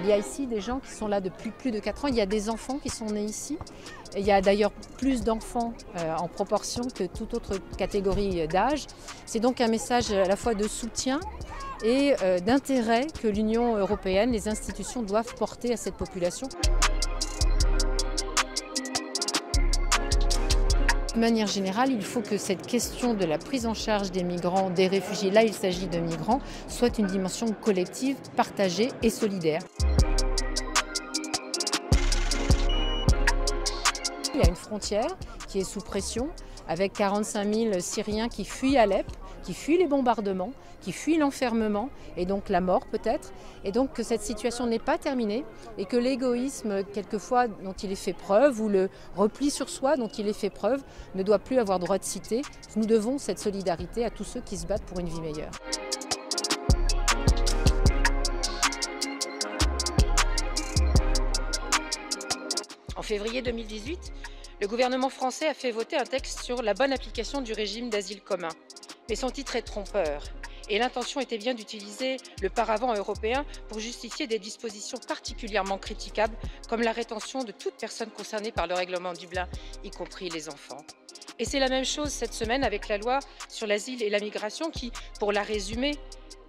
Il y a ici des gens qui sont là depuis plus de 4 ans. Il y a des enfants qui sont nés ici. Il y a d'ailleurs plus d'enfants en proportion que toute autre catégorie d'âge. C'est donc un message à la fois de soutien et d'intérêt que l'Union européenne, les institutions doivent porter à cette population. De manière générale, il faut que cette question de la prise en charge des migrants, des réfugiés, là il s'agit de migrants, soit une dimension collective, partagée et solidaire. Il y a une frontière qui est sous pression, avec 45 000 Syriens qui fuient Alep, qui fuient les bombardements, qui fuient l'enfermement et donc la mort peut-être. Et donc que cette situation n'est pas terminée et que l'égoïsme quelquefois dont il est fait preuve ou le repli sur soi dont il est fait preuve ne doit plus avoir droit de cité. Nous devons cette solidarité à tous ceux qui se battent pour une vie meilleure. En février 2018, le gouvernement français a fait voter un texte sur la bonne application du régime d'asile commun. Mais son titre est trompeur et l'intention était bien d'utiliser le paravent européen pour justifier des dispositions particulièrement critiquables comme la rétention de toute personne concernée par le règlement Dublin, y compris les enfants. Et c'est la même chose cette semaine avec la loi sur l'asile et la migration qui, pour la résumer,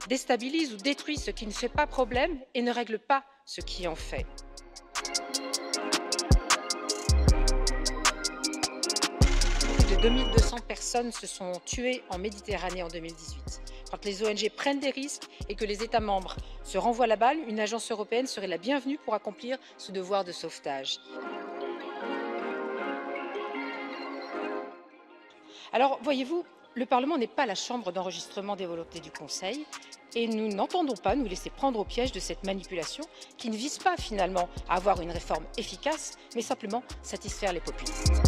déstabilise ou détruit ce qui ne fait pas problème et ne règle pas ce qui en fait. Plus de 2200 personnes se sont tuées en Méditerranée en 2018. Quand les ONG prennent des risques et que les États membres se renvoient la balle, une agence européenne serait la bienvenue pour accomplir ce devoir de sauvetage. Alors, voyez-vous, le Parlement n'est pas la chambre d'enregistrement des volontés du Conseil et nous n'entendons pas nous laisser prendre au piège de cette manipulation qui ne vise pas finalement à avoir une réforme efficace, mais simplement satisfaire les populistes.